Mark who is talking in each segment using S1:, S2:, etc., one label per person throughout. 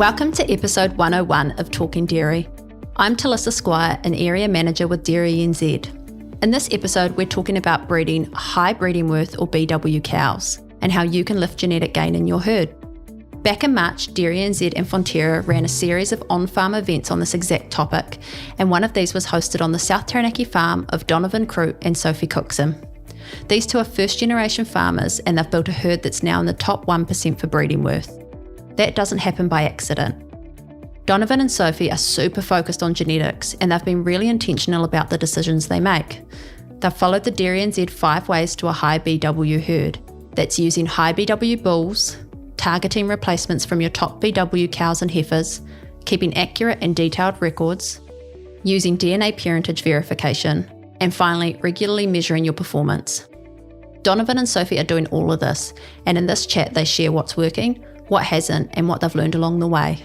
S1: Welcome to episode 101 of Talking Dairy. I'm Talissa, Squire, an area manager with DairyNZ. In this episode, we're talking about breeding high breeding worth or BW cows and how you can lift genetic gain in your herd. Back in March, DairyNZ and Fonterra ran a series of on-farm events on this exact topic, and one of these was hosted on the South Taranaki farm of Donovan, Croot and Sophie Cookson. These two are first-generation farmers, and they've built a herd that's now in the top 1% for breeding worth. That doesn't happen by accident. Donovan and Sophie are super focused on genetics, and they've been really intentional about the decisions they make. They've followed the DairyNZ 5 ways to a high BW herd. That's using high BW bulls, targeting replacements from your top BW cows and heifers, keeping accurate and detailed records, using DNA parentage verification, and finally, regularly measuring your performance. Donovan and Sophie are doing all of this, and in this chat they share what's working, what hasn't, and what they've learned along the way.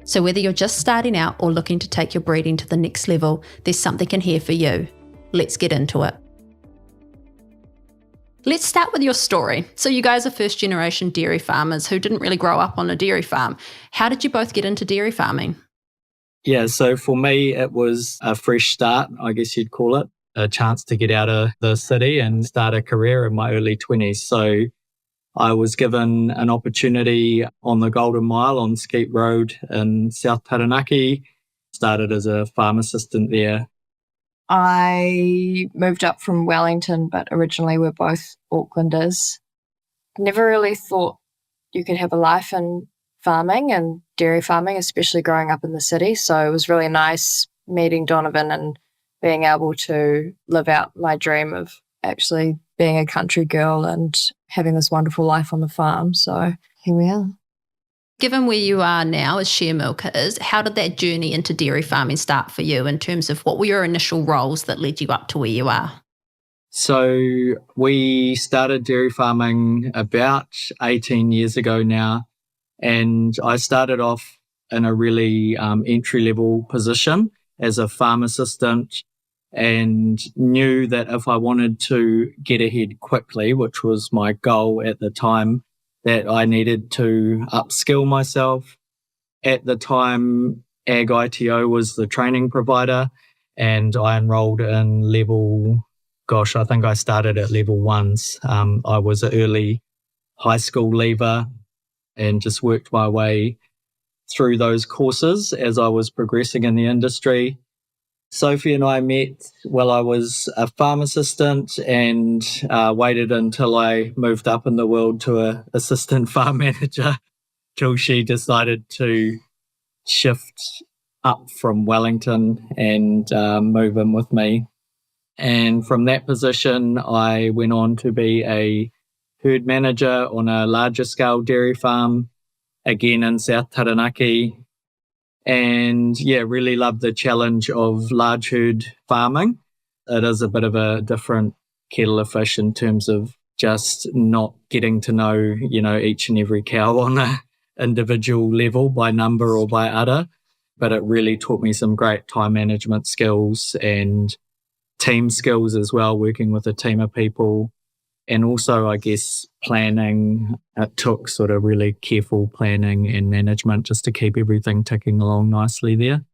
S1: So whether you're just starting out or looking to take your breeding to the next level, there's something in here for you. Let's get into it. Let's start with your story. So you guys are first generation dairy farmers who didn't really grow up on a dairy farm. How did you both get into dairy farming?
S2: Yeah, so for me, it was a fresh start, I guess you'd call it, a chance to get out of the city and start a career in my early 20s. So I was given an opportunity on the Golden Mile on Skeet Road in South Taranaki, started as a farm assistant there.
S3: I moved up from Wellington, but originally we're both Aucklanders. Never really thought you could have a life in farming and dairy farming, especially growing up in the city. So it was really nice meeting Donovan and being able to live out my dream of actually being a country girl and having this wonderful life on the farm. So here we are.
S1: Given where you are now as share milkers, how did that journey into dairy farming start for you in terms of what were your initial roles that led you up to where you are?
S2: So we started dairy farming about 18 years ago now, and I started off in a really entry-level position as a farm assistant, and knew that if I wanted to get ahead quickly, which was my goal at the time, that I needed to upskill myself. At the time, Ag ITO was the training provider, and I enrolled in I think I started at level 1s. I was an early high school leaver and just worked my way through those courses as I was progressing in the industry. Sophie and I met while I was a farm assistant and waited until I moved up in the world to an assistant farm manager till she decided to shift up from Wellington and move in with me. And from that position, I went on to be a herd manager on a larger scale dairy farm, again in South Taranaki. And really love the challenge of large herd farming. It is a bit of a different kettle of fish in terms of just not getting to know, each and every cow on a individual level by number or by udder. But it really taught me some great time management skills and team skills as well, working with a team of people. And also, I guess, planning. It took sort of really careful planning and management just to keep everything ticking along nicely there.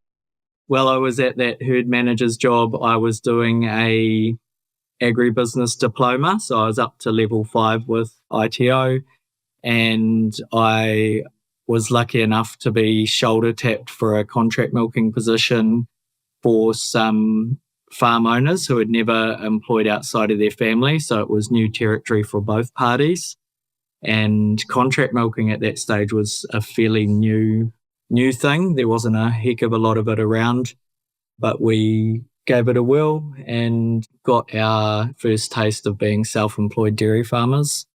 S2: While I was at that herd manager's job, I was doing a agribusiness diploma. So I was up to level 5 with ITO, and I was lucky enough to be shoulder tapped for a contract milking position for some farm owners who had never employed outside of their family. So it was new territory for both parties. And contract milking at that stage was a fairly new thing. There wasn't a heck of a lot of it around, but we gave it a whirl and got our first taste of being self-employed dairy farmers.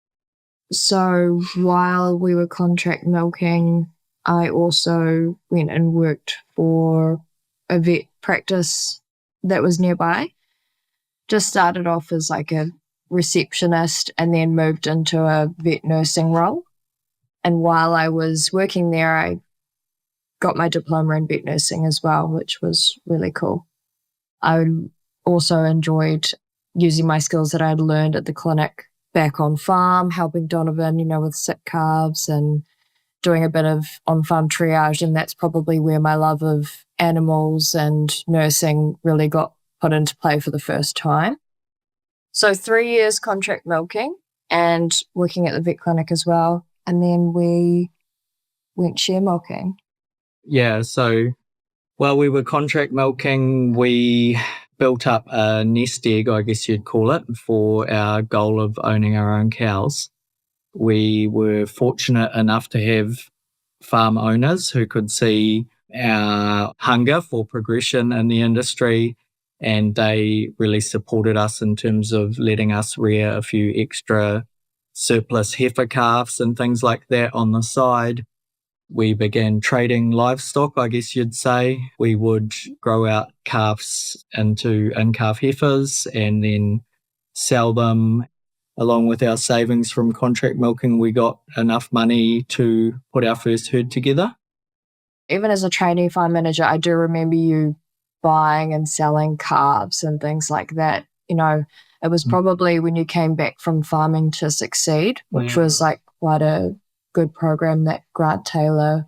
S3: So while we were contract milking, I also went and worked for a vet practice that was nearby. Just started off as like a receptionist and then moved into a vet nursing role. And while I was working there, I got my diploma in vet nursing as well, which was really cool. I also enjoyed using my skills that I had learned at the clinic back on farm, helping Donovan, with sick calves and doing a bit of on-farm triage, and that's probably where my love of animals and nursing really got put into play for the first time. So 3 years contract milking and working at the vet clinic as well. And then we went share milking.
S2: Yeah, so while we were contract milking, we built up a nest egg, I guess you'd call it, for our goal of owning our own cows. We were fortunate enough to have farm owners who could see our hunger for progression in the industry, and they really supported us in terms of letting us rear a few extra surplus heifer calves and things like that on the side. We began trading livestock, I guess you'd say. We would grow out calves into in-calf heifers and then sell them. Along with our savings from contract milking, we got enough money to put our first herd together.
S3: Even as a trainee farm manager, I do remember you buying and selling calves and things like that. You know, it was probably when you came back from Farming to Succeed, which was like quite a good program that Grant Taylor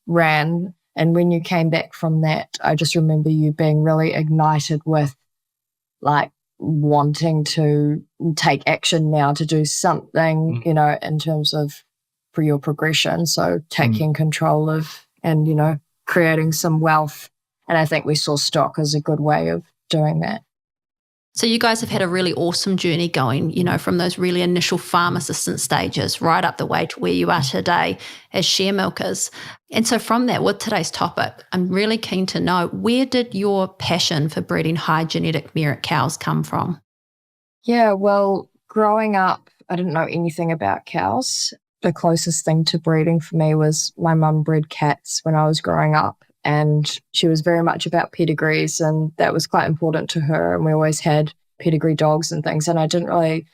S3: ran. And when you came back from that, I just remember you being really ignited with like wanting to take action now to do something, you know, in terms of for your progression. So taking control of and, you know, creating some wealth. And I think we saw stock as a good way of doing that.
S1: So you guys have had a really awesome journey going, you know, from those really initial farm assistant stages right up the way to where you are today as share milkers. And so from that, with today's topic, I'm really keen to know, where did your passion for breeding high genetic merit cows come from?
S3: Yeah, well, growing up, I didn't know anything about cows. The closest thing to breeding for me was my mum bred cats when I was growing up. And she was very much about pedigrees, and that was quite important to her. And we always had pedigree dogs and things. And I didn't really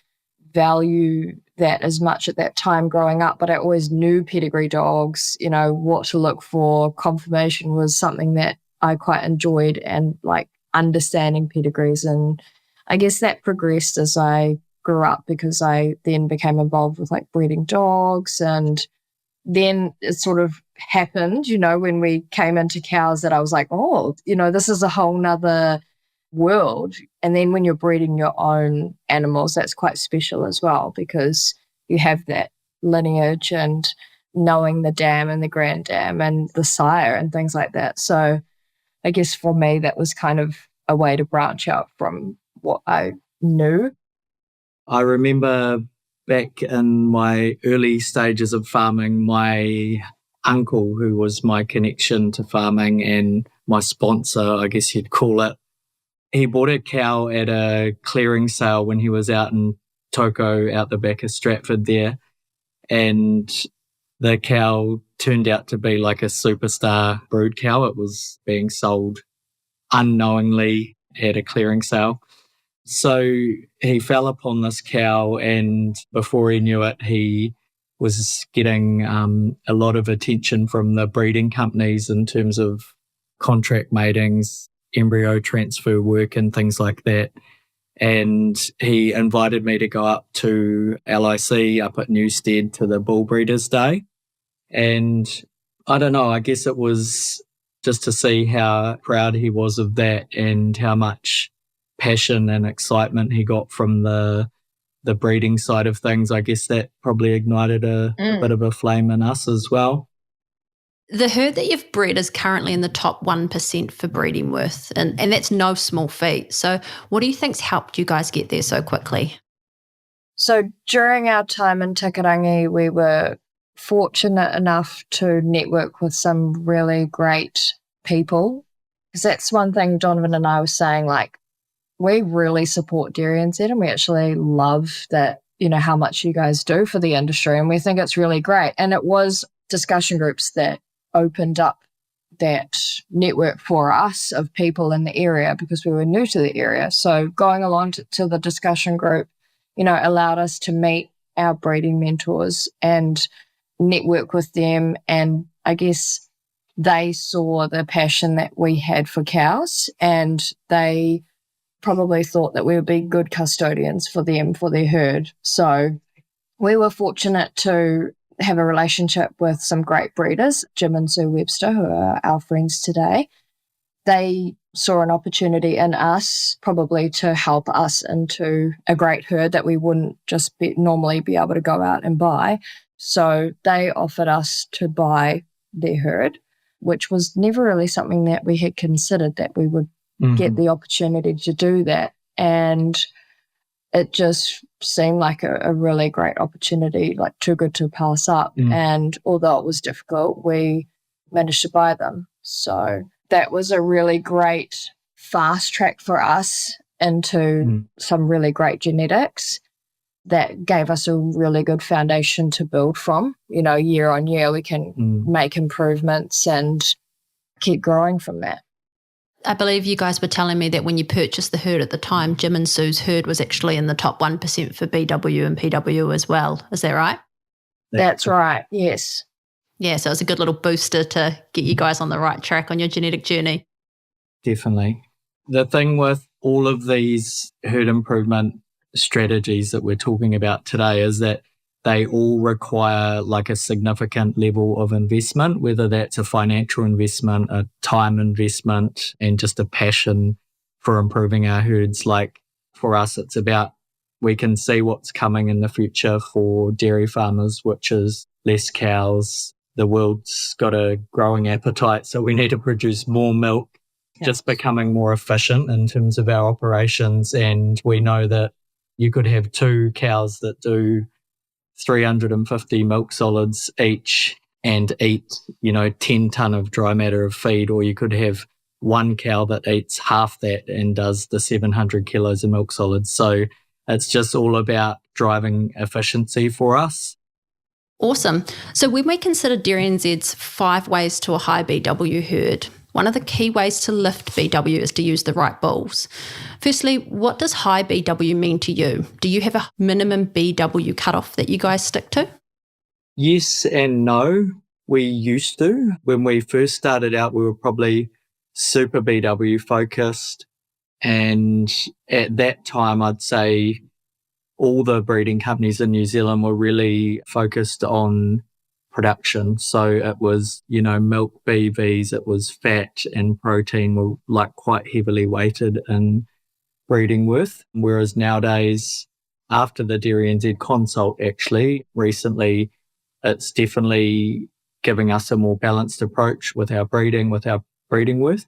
S3: value that as much at that time growing up, but I always knew pedigree dogs, you know, what to look for. Conformation was something that I quite enjoyed, and like understanding pedigrees. And I guess that progressed as I grew up, because I then became involved with like breeding dogs. And then it sort of happened, you know, when we came into cows, that I was like, oh, you know, this is a whole nother world. And then when you're breeding your own animals, that's quite special as well, because you have that lineage and knowing the dam and the grand dam and the sire and things like that. So I guess for me, that was kind of a way to branch out from what I knew.
S2: I remember back in my early stages of farming, my uncle, who was my connection to farming and my sponsor, I guess you'd call it, he bought a cow at a clearing sale when he was out in Toko, out the back of Stratford there. And the cow turned out to be like a superstar brood cow. It was being sold unknowingly at a clearing sale. So he fell upon this cow, and before he knew it, he was getting a lot of attention from the breeding companies in terms of contract matings, embryo transfer work and things like that. And he invited me to go up to LIC up at Newstead to the Bull Breeders' Day. And I don't know, I guess it was just to see how proud he was of that and how much passion and excitement he got from the breeding side of things. I guess that probably ignited a bit of a flame in us as well.
S1: The herd that you've bred is currently in the top 1% for breeding worth, and that's no small feat. So what do you think's helped you guys get there so quickly?
S3: So during our time in Takarangi, we were fortunate enough to network with some really great people, because that's one thing Donovan and I were saying, like, we really support DairyNZ, and we actually love that, you know, how much you guys do for the industry, and we think it's really great. And it was discussion groups that opened up that network for us of people in the area, because we were new to the area. So going along to the discussion group, you know, allowed us to meet our breeding mentors and network with them. And I guess they saw the passion that we had for cows, and they probably thought that we would be good custodians for them, for their herd. So we were fortunate to have a relationship with some great breeders, Jim and Sue Webster, who are our friends today. They saw an opportunity in us probably to help us into a great herd that we wouldn't just normally be able to go out and buy. So they offered us to buy their herd, which was never really something that we had considered, that we would get the opportunity to do that. And it just seemed like a really great opportunity, like too good to pass up. And although it was difficult, we managed to buy them. So that was a really great fast track for us into some really great genetics that gave us a really good foundation to build from. You know, year on year, we can make improvements and keep growing from that.
S1: I believe you guys were telling me that when you purchased the herd at the time, Jim and Sue's herd was actually in the top 1% for BW and PW as well. Is that right?
S3: That's right, yes.
S1: Yeah, so it was a good little booster to get you guys on the right track on your genetic journey.
S2: Definitely. The thing with all of these herd improvement strategies that we're talking about today is that they all require like a significant level of investment, whether that's a financial investment, a time investment, and just a passion for improving our herds. Like for us, it's about, we can see what's coming in the future for dairy farmers, which is less cows. The world's got a growing appetite, so we need to produce more milk, just becoming more efficient in terms of our operations. And we know that you could have 2 cows that do 350 milk solids each and eat, 10 tonne of dry matter of feed, or you could have 1 cow that eats half that and does the 700 kilos of milk solids. So it's just all about driving efficiency for us.
S1: Awesome. So when we consider DairyNZ's 5 ways to a high BW herd, one of the key ways to lift BW is to use the right bulls. Firstly, what does high BW mean to you? Do you have a minimum BW cutoff that you guys stick to?
S2: Yes and no. We used to. When we first started out, we were probably super BW focused. And at that time, I'd say all the breeding companies in New Zealand were really focused on production. So it was, milk BVs, it was fat and protein were like quite heavily weighted in breeding worth. Whereas nowadays, after the DairyNZ consult, actually, recently, it's definitely giving us a more balanced approach with our breeding worth.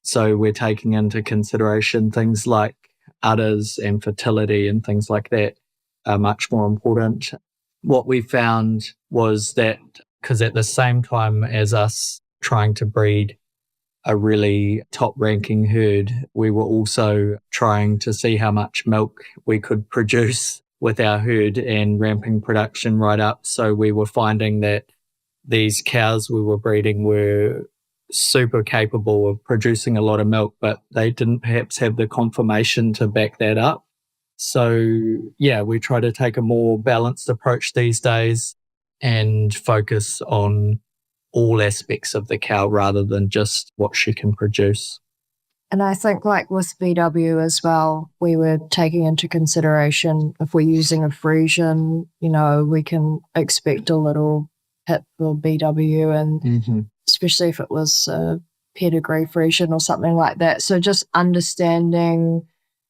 S2: So we're taking into consideration things like udders and fertility and things like that are much more important. What we found was that, because at the same time as us trying to breed a really top-ranking herd, we were also trying to see how much milk we could produce with our herd and ramping production right up. So we were finding that these cows we were breeding were super capable of producing a lot of milk, but they didn't perhaps have the conformation to back that up. So, yeah, we try to take a more balanced approach these days and focus on all aspects of the cow rather than just what she can produce.
S3: And I think like with BW as well, we were taking into consideration if we're using a Friesian, we can expect a little hit for BW, and especially if it was a pedigree Friesian or something like that. So just understanding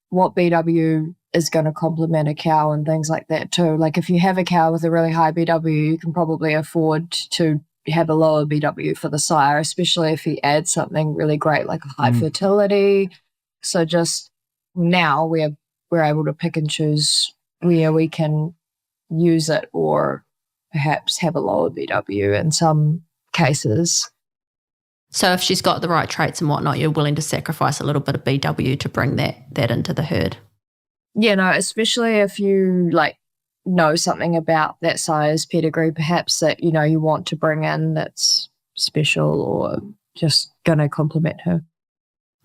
S3: what BW is going to complement a cow and things like that too. Like if you have a cow with a really high BW, you can probably afford to have a lower BW for the sire, especially if he adds something really great like a high fertility. So just now we're able to pick and choose where we can use it or perhaps have a lower BW in some cases.
S1: So if she's got the right traits and whatnot, you're willing to sacrifice a little bit of BW to bring that into the herd.
S3: Yeah, no, especially if you know something about that sire's pedigree, perhaps that, you want to bring in that's special or just going to complement her.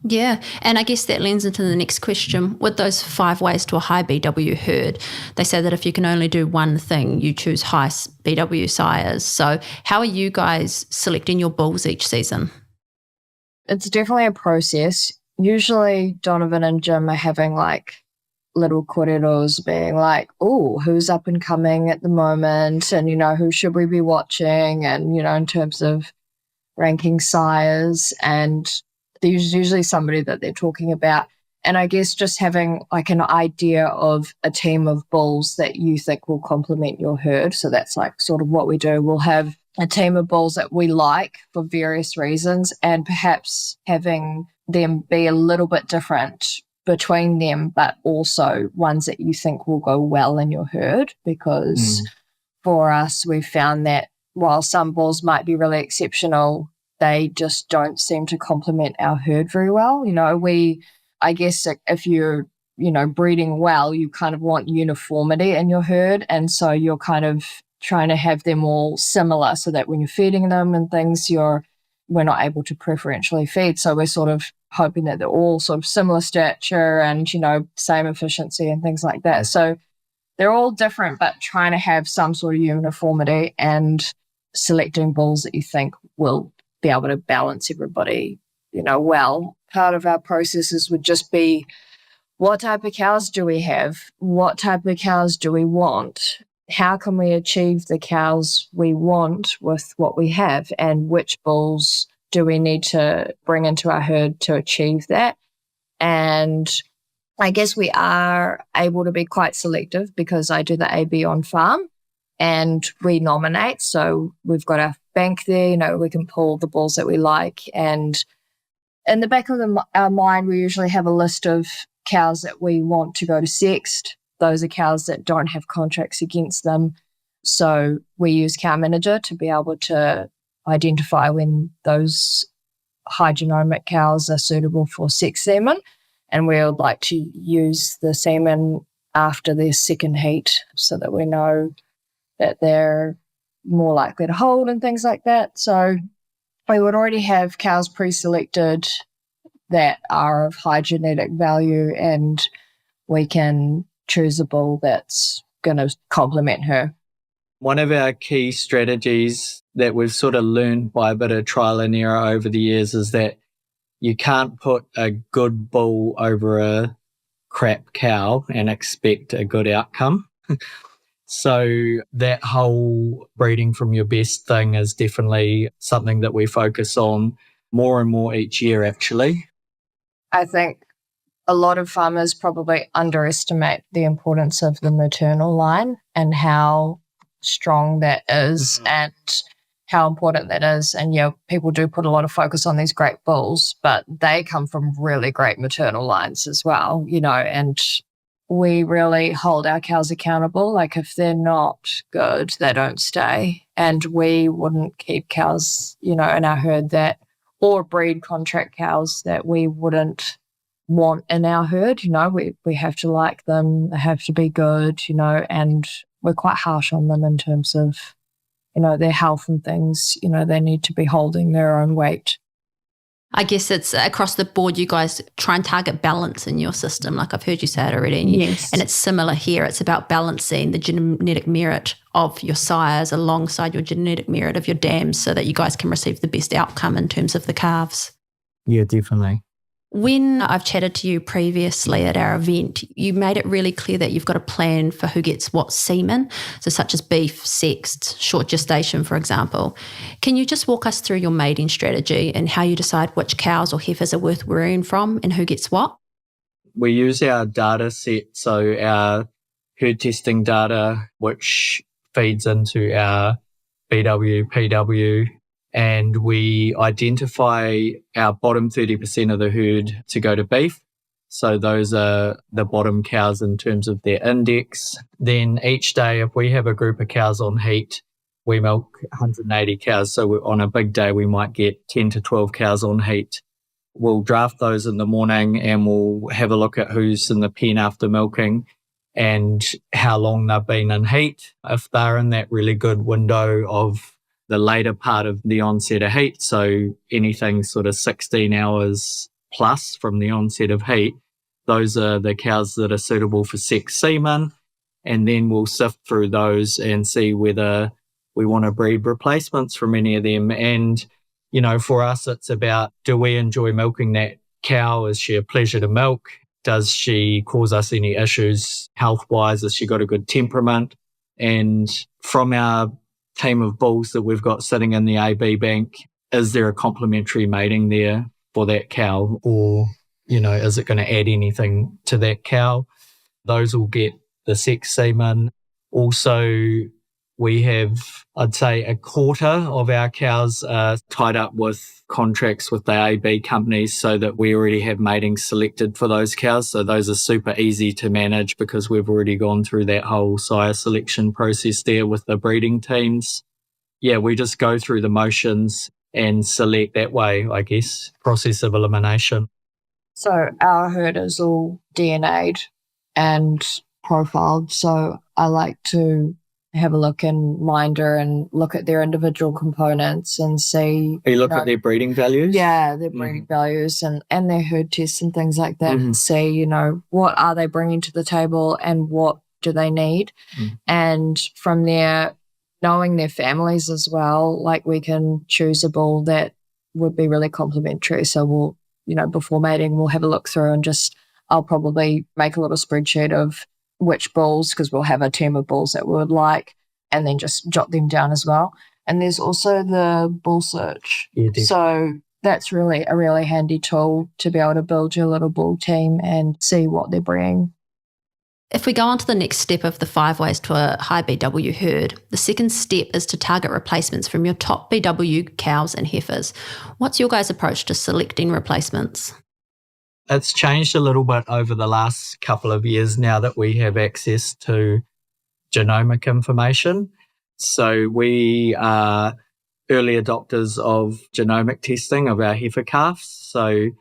S1: Yeah, and I guess that lends into the next question. With those 5 ways to a high BW herd, they say that if you can only do one thing, you choose high BW sires. So how are you guys selecting your bulls each season?
S3: It's definitely a process. Usually Donovan and Jim are having little koreros being like, oh, who's up and coming at the moment, and, who should we be watching, and, in terms of ranking sires, and there's usually somebody that they're talking about. And I guess just having like an idea of a team of bulls that you think will complement your herd. So that's like sort of what we do. We'll have a team of bulls that we like for various reasons, and perhaps having them be a little bit different between them, but also ones that you think will go well in your herd. Because for us, we've found that while some bulls might be really exceptional, they just don't seem to complement our herd very well. I guess if you're, breeding well, you kind of want uniformity in your herd. And so you're kind of trying to have them all similar so that when you're feeding them and things, we're not able to preferentially feed. So we're sort of hoping that they're all sort of similar stature and, same efficiency and things like that. So they're all different, but trying to have some sort of uniformity and selecting bulls that you think will be able to balance everybody, well. Part of our processes would just be, what type of cows do we have? What type of cows do we want? How can we achieve the cows we want with what we have? And which bulls do we need to bring into our herd to achieve that? And I guess we are able to be quite selective because I do the AB on farm and we nominate. So we've got a bank there, we can pull the bulls that we like. And in the back of our mind, we usually have a list of cows that we want to go to sexed. Those are cows that don't have contracts against them. So we use Cow Manager to be able to identify when those high genomic cows are suitable for sex semen. And we would like to use the semen after their second heat so that we know that they're more likely to hold and things like that. So we would already have cows pre-selected that are of high genetic value, and we can choose a bull that's going to complement her.
S2: One of our key strategies that we've sort of learned by a bit of trial and error over the years is that you can't put a good bull over a crap cow and expect a good outcome. So that whole breeding from your best thing is definitely something that we focus on more and more each year, actually.
S3: I think a lot of farmers probably underestimate the importance of the maternal line and how strong that is and how important that is. And people do put a lot of focus on these great bulls, but they come from really great maternal lines as well, and we really hold our cows accountable. Like if they're not good, they don't stay. And we wouldn't keep cows, in our herd or breed contract cows that we wouldn't want in our herd. We have to like them. They have to be good, and we're quite harsh on them in terms of, their health and things. They need to be holding their own weight.
S1: I guess it's across the board, you guys try and target balance in your system. Like I've heard you say it already.
S3: Yes.
S1: And it's similar here. It's about balancing the genetic merit of your sires alongside your genetic merit of your dams so that you guys can receive the best outcome in terms of the calves.
S2: Yeah, definitely.
S1: When I've chatted to you previously at our event, you made it really clear that you've got a plan for who gets what semen, so such as beef, sexed, short gestation, for example. Can you just walk us through your mating strategy and how you decide which cows or heifers are worth rearing from and who gets what?
S2: We use our data set, so our herd testing data, which feeds into our BW, PW, and we identify our bottom 30% of the herd to go to beef. So those are the bottom cows in terms of their index. Then each day, if we have a group of cows on heat, we milk 180 cows. So on a big day, we might get 10 to 12 cows on heat. We'll draft those in the morning and we'll have a look at who's in the pen after milking and how long they've been in heat. If they're in that really good window of the later part of the onset of heat, so anything sort of 16 hours plus from the onset of heat, those are the cows that are suitable for sex semen. And then we'll sift through those and see whether we want to breed replacements from any of them. And, for us, it's about, do we enjoy milking that cow? Is she a pleasure to milk? Does she cause us any issues health-wise? Has she got a good temperament? And from our team of bulls that we've got sitting in the AB bank, is there a complementary mating there for that cow? Or, is it going to add anything to that cow? Those will get the sex semen. Also, we have, I'd say, a quarter of our cows are tied up with contracts with the AB companies so that we already have mating selected for those cows. So those are super easy to manage because we've already gone through that whole sire selection process there with the breeding teams. Yeah, we just go through the motions and select that way, I guess, process of elimination.
S3: So our herd is all DNA'd and profiled. So I like to have a look in Minder and look at their individual components and see.
S2: You look at their breeding values?
S3: Yeah, their breeding values and their herd tests and things like that, and see, what are they bringing to the table and what do they need. And from there, knowing their families as well, like we can choose a bull that would be really complementary. So we'll, before mating, we'll have a look through and I'll probably make a little spreadsheet of which bulls, because we'll have a team of bulls that we would like, and then just jot them down as well. And there's also the bull search.
S2: Yeah,
S3: so that's really a really handy tool to be able to build your little bull team and see what they're bringing.
S1: If we go on to the next step of the 5 ways to a high BW herd, the second step is to target replacements from your top BW cows and heifers. What's your guys' approach to selecting replacements?
S2: It's changed a little bit over the last couple of years now that we have access to genomic information. So we are early adopters of genomic testing of our heifer calves. So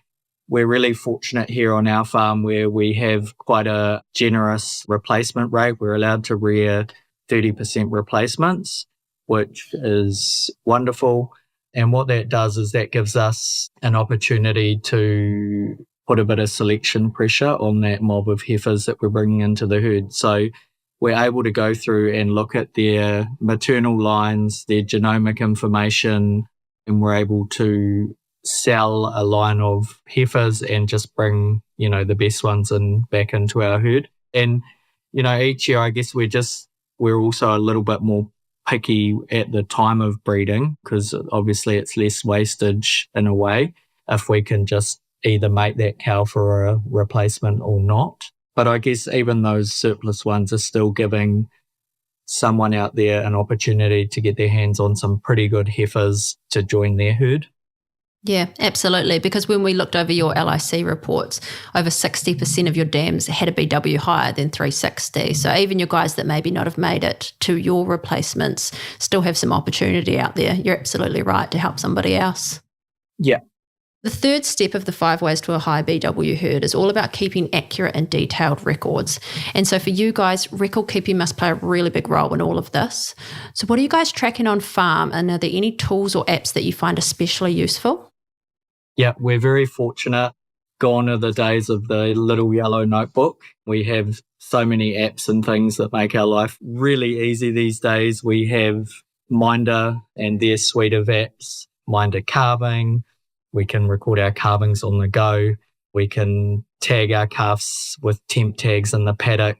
S2: we're really fortunate here on our farm where we have quite a generous replacement rate. We're allowed to rear 30% replacements, which is wonderful. And what that does is that gives us an opportunity to put a bit of selection pressure on that mob of heifers that we're bringing into the herd. So we're able to go through and look at their maternal lines, their genomic information, and we're able to sell a line of heifers and just bring, the best ones back into our herd. And, each year, I guess we're also a little bit more picky at the time of breeding because obviously it's less wastage in a way if we can just either mate that cow for a replacement or not. But I guess even those surplus ones are still giving someone out there an opportunity to get their hands on some pretty good heifers to join their herd.
S1: Yeah, absolutely. Because when we looked over your LIC reports, over 60% of your dams had a BW higher than 360. So even your guys that maybe not have made it to your replacements still have some opportunity out there. You're absolutely right to help somebody else.
S2: Yeah.
S1: The third step of the 5 ways to a high BW herd is all about keeping accurate and detailed records. And so for you guys, record keeping must play a really big role in all of this. So what are you guys tracking on farm, and are there any tools or apps that you find especially useful?
S2: Yeah, we're very fortunate. Gone are the days of the little yellow notebook. We have so many apps and things that make our life really easy these days. We have Minder and their suite of apps, Minder Carving. We can record our carvings on the go. We can tag our calves with temp tags in the paddock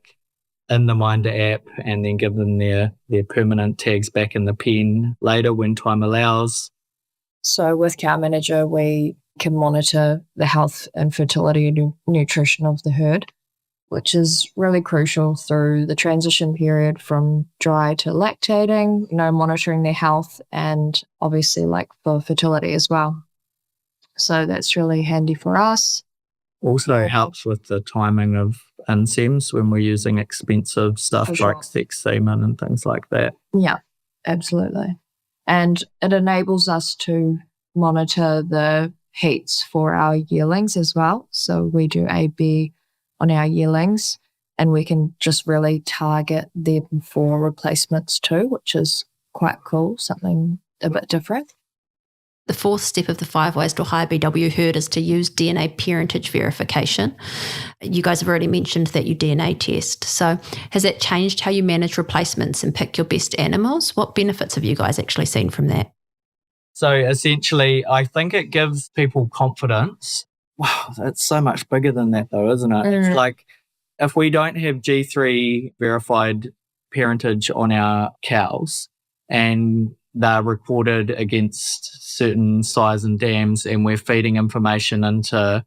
S2: in the Minder app and then give them their permanent tags back in the pen later when time allows.
S3: So with Cow Manager, we can monitor the health and fertility and nutrition of the herd, which is really crucial through the transition period from dry to lactating, monitoring their health and obviously for fertility as well. So that's really handy for us.
S2: Also helps with the timing of insems when we're using expensive stuff like sex semen and things like that.
S3: Yeah, absolutely. And it enables us to monitor the heats for our yearlings as well. So we do AB on our yearlings and we can just really target them for replacements too, which is quite cool, something a bit different.
S1: The fourth step of the 5 ways to a high BW herd is to use DNA parentage verification. You guys have already mentioned that you DNA test. So has that changed how you manage replacements and pick your best animals? What benefits have you guys actually seen from that?
S2: So essentially, I think it gives people confidence wow, that's so much bigger than that though, isn't it? It's like if we don't have G3 verified parentage on our cows and they're recorded against certain size and dams and we're feeding information into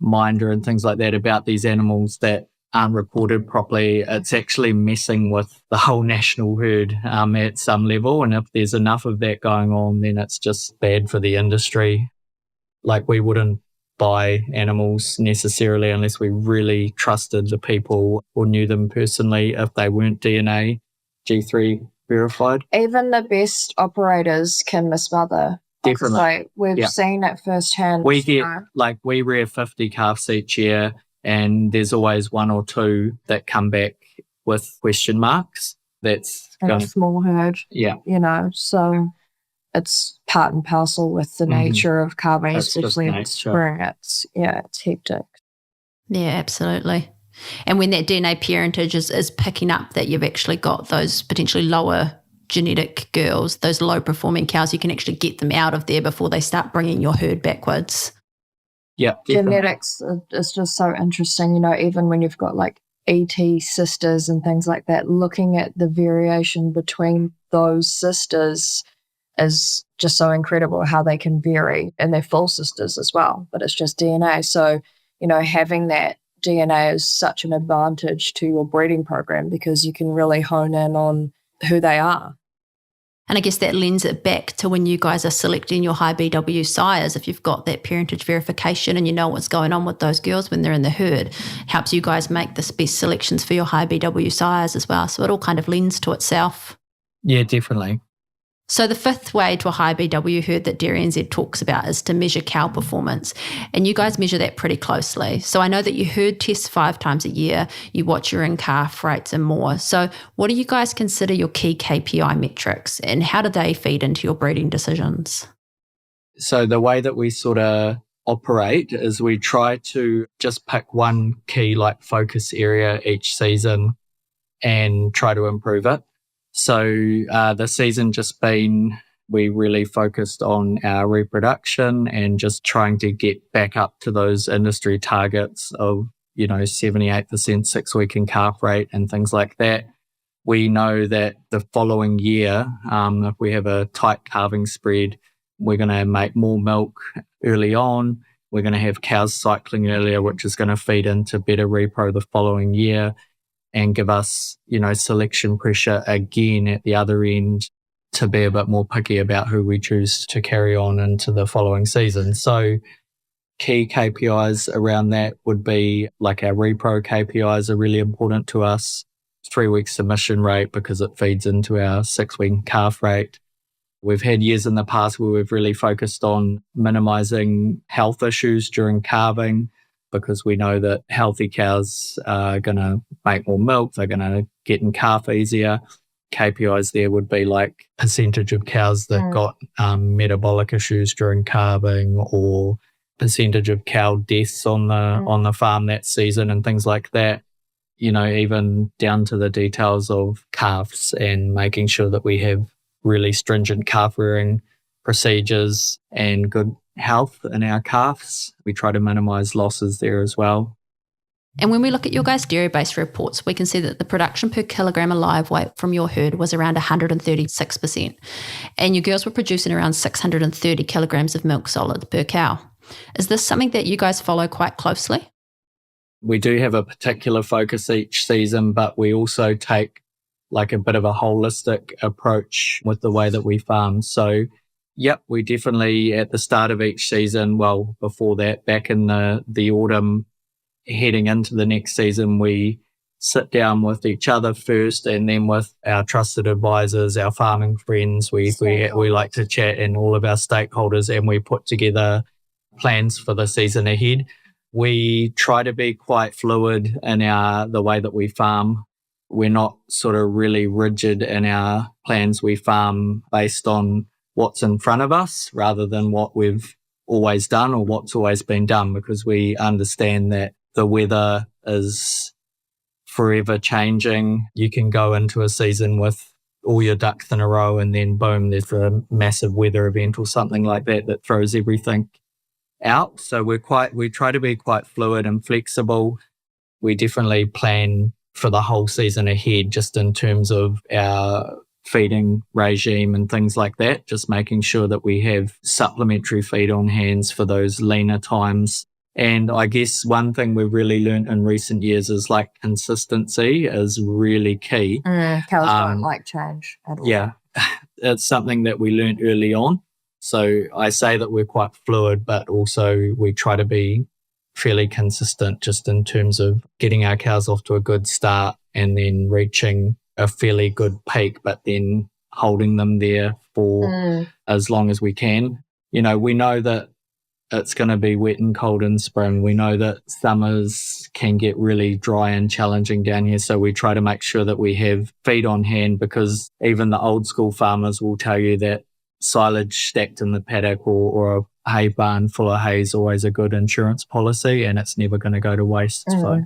S2: Minder and things like that about these animals that aren't recorded properly, it's actually messing with the whole national herd at some level. And if there's enough of that going on, then it's just bad for the industry. Like we wouldn't buy animals necessarily unless we really trusted the people or knew them personally if they weren't DNA G3 verified.
S3: Even the best operators can mismother.
S2: Definitely.
S3: Like we've seen it firsthand.
S2: We get, like, we rear 50 calves each year and there's always one or two that come back with question marks. That's
S3: in a small herd.
S2: Yeah.
S3: You know, so it's part and parcel with the nature of calving, especially in spring. It's hectic.
S1: Yeah, absolutely. And when that DNA parentage is picking up that you've actually got those potentially lower genetic girls, those low performing cows, you can actually get them out of there before they start bringing your herd backwards.
S2: Yeah,
S3: genetics is just so interesting, you know, even when you've got like ET sisters and things like that, looking at the variation between those sisters is just so incredible how they can vary, and they're full sisters as well, but it's just DNA. So, you know, having that DNA is such an advantage to your breeding program because you can really hone in on who they are.
S1: And I guess that lends it back to when you guys are selecting your high BW sires. If you've got that parentage verification and you know what's going on with those girls when they're in the herd, helps you guys make the best selections for your high BW sires as well. So it all kind of lends to itself.
S2: Yeah, definitely.
S1: So the fifth way to a high BW herd that DairyNZ talks about is to measure cow performance. And you guys measure that pretty closely. So I know that you herd test 5 times a year, you watch your in-calf rates and more. So what do you guys consider your key KPI metrics and how do they feed into your breeding decisions?
S2: So the way that we sort of operate is we try to just pick one key like focus area each season and try to improve it. So the season just been, we really focused on our reproduction and just trying to get back up to those industry targets of, you know, 78% 6-week in calf rate and things like that. We know that the following year, if we have a tight calving spread, we're going to make more milk early on. We're going to have cows cycling earlier, which is going to feed into better repro the following year and give us, you know, selection pressure again at the other end to be a bit more picky about who we choose to carry on into the following season. So key KPIs around that would be like our repro KPIs are really important to us. 3-week submission rate because it feeds into our 6-week calf rate. We've had years in the past where we've really focused on minimising health issues during calving, because we know that healthy cows are going to make more milk, they're going to get in calf easier. KPIs there would be like percentage of cows that got metabolic issues during calving, or percentage of cow deaths on the farm that season and things like that. You know, even down to the details of calves and making sure that we have really stringent calf rearing procedures and good health in our calves. We try to minimise losses there as well.
S1: And when we look at your guys' dairy-based reports, we can see that the production per kilogram of live weight from your herd was around 136%. And your girls were producing around 630 kilograms of milk solids per cow. Is this something that you guys follow quite closely?
S2: We do have a particular focus each season, but we also take like a bit of a holistic approach with the way that we farm. So yep, we definitely at the start of each season, well, before that, back in the autumn, heading into the next season, we sit down with each other first and then with our trusted advisors, our farming friends. We like to chat, and all of our stakeholders, and we put together plans for the season ahead. We try to be quite fluid in the way that we farm. We're not sort of really rigid in our plans. We farm based on what's in front of us rather than what we've always done or what's always been done, because we understand that the weather is forever changing. You can go into a season with all your ducks in a row and then boom, there's a massive weather event or something like that that throws everything out. So we try to be quite fluid and flexible. We definitely plan for the whole season ahead, just in terms of our feeding regime and things like that, just making sure that we have supplementary feed on hands for those leaner times. And I guess one thing we've really learned in recent years is like consistency is really key.
S3: Cows don't like change at all.
S2: Yeah, it's something that we learned early on. So I say that we're quite fluid, but also we try to be fairly consistent just in terms of getting our cows off to a good start and then reaching a fairly good peak, but then holding them there for as long as we can. You know, we know that it's going to be wet and cold in spring. We know that summers can get really dry and challenging down here. So we try to make sure that we have feed on hand, because even the old school farmers will tell you that silage stacked in the paddock or a hay barn full of hay is always a good insurance policy, and it's never going to go to waste. So.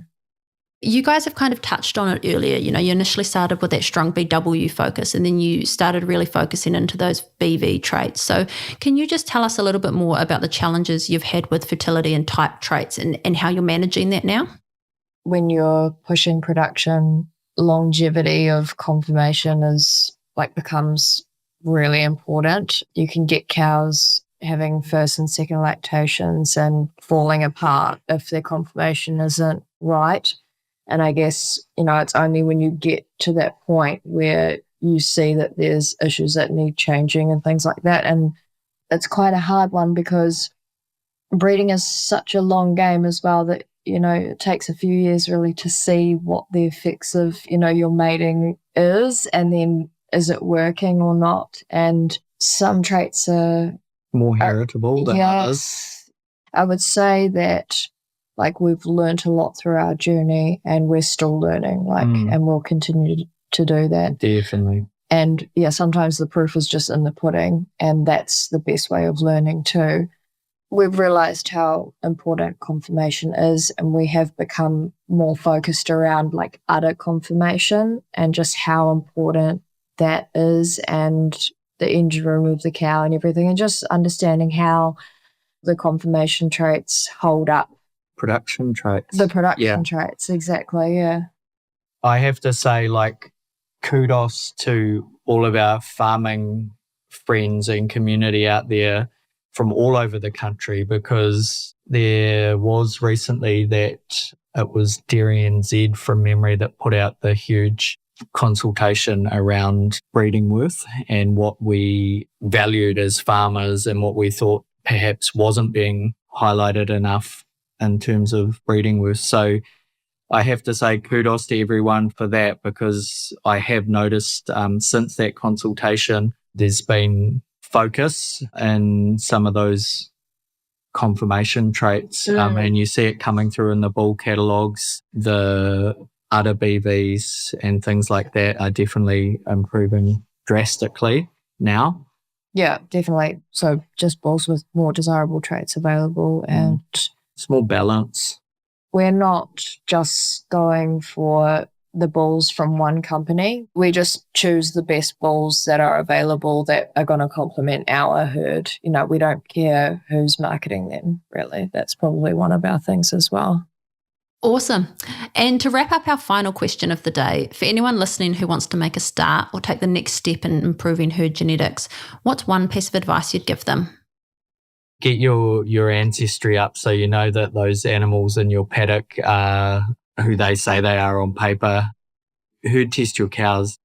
S1: You guys have kind of touched on it earlier. You know, you initially started with that strong BW focus, and then you started really focusing into those BV traits. So can you just tell us a little bit more about the challenges you've had with fertility and type traits and how you're managing that now?
S3: When you're pushing production, longevity of conformation becomes really important. You can get cows having first and second lactations and falling apart if their conformation isn't right. And I guess, you know, it's only when you get to that point where you see that there's issues that need changing and things like that. And it's quite a hard one, because breeding is such a long game as well that, you know, it takes a few years really to see what the effects of, you know, your mating is, and then is it working or not. And some traits are
S2: more heritable than others.
S3: I would say that we've learnt a lot through our journey, and we're still learning, and we'll continue to do that.
S2: Definitely.
S3: And yeah, sometimes the proof is just in the pudding, and that's the best way of learning too. We've realised how important conformation is, and we have become more focused around udder conformation and just how important that is, and the engine room of the cow and everything, and just understanding how the conformation traits hold up.
S2: Production traits.
S3: The production traits, exactly, yeah.
S2: I have to say, kudos to all of our farming friends and community out there from all over the country, because there was recently that it was DairyNZ from memory that put out the huge consultation around breeding worth and what we valued as farmers and what we thought perhaps wasn't being highlighted enough in terms of breeding worth. So I have to say kudos to everyone for that, because I have noticed since that consultation there's been focus in some of those conformation traits, and you see it coming through in the bull catalogues. The udder BVs and things like that are definitely improving drastically now.
S3: Yeah, definitely. So just bulls with more desirable traits available, and
S2: it's more balance.
S3: We're not just going for the bulls from one company. We just choose the best bulls that are available that are going to complement our herd. You know, we don't care who's marketing them, really. That's probably one of our things as well.
S1: Awesome. And to wrap up our final question of the day, for anyone listening who wants to make a start or take the next step in improving herd genetics, what's one piece of advice you'd give them?
S2: Get your ancestry up so you know that those animals in your paddock are who they say they are on paper. Herd test your cows.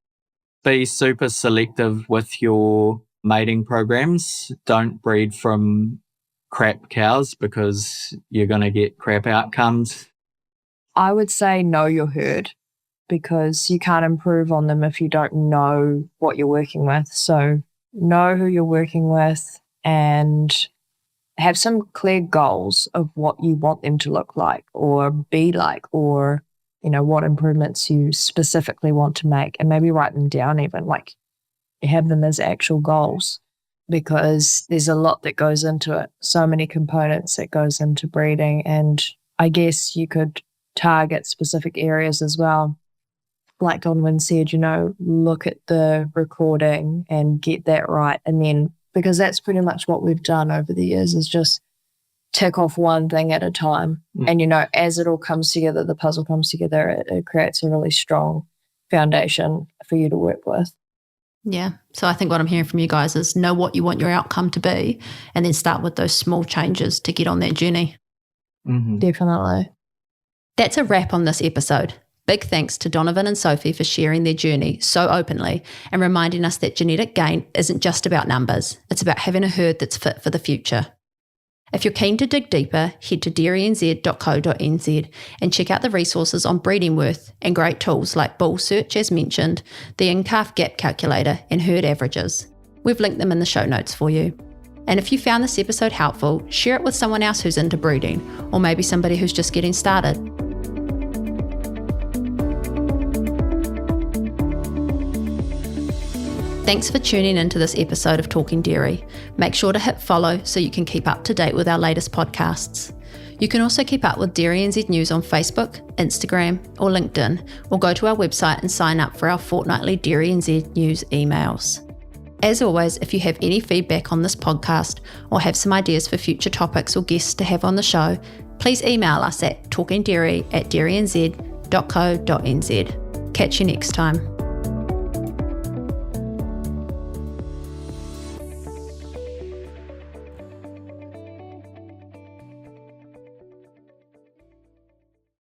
S2: Be super selective with your mating programs. Don't breed from crap cows, because you're going to get crap outcomes.
S3: I would say know your herd, because you can't improve on them if you don't know what you're working with. So know who you're working with and have some clear goals of what you want them to look like or be like, or, you know, what improvements you specifically want to make, and maybe write them down even, have them as actual goals, because there's a lot that goes into it. So many components that goes into breeding, and I guess you could target specific areas as well. Like Donovan said, look at the recording and get that right. And then, because that's pretty much what we've done over the years, is just tick off one thing at a time. And, you know, as it all comes together, the puzzle comes together, it creates a really strong foundation for you to work with.
S1: Yeah. So I think what I'm hearing from you guys is know what you want your outcome to be and then start with those small changes to get on that journey.
S2: Mm-hmm.
S3: Definitely.
S1: That's a wrap on this episode. Big thanks to Donovan and Sophie for sharing their journey so openly and reminding us that genetic gain isn't just about numbers. It's about having a herd that's fit for the future. If you're keen to dig deeper, head to dairynz.co.nz and check out the resources on breeding worth and great tools like bull search as mentioned, the in-calf gap calculator and herd averages. We've linked them in the show notes for you. And if you found this episode helpful, share it with someone else who's into breeding or maybe somebody who's just getting started. Thanks for tuning into this episode of Talking Dairy. Make sure to hit follow so you can keep up to date with our latest podcasts. You can also keep up with DairyNZ News on Facebook, Instagram or LinkedIn, or go to our website and sign up for our fortnightly DairyNZ News emails. As always, if you have any feedback on this podcast or have some ideas for future topics or guests to have on the show, please email us at talkingdairy@dairynz.co.nz. Catch you next time.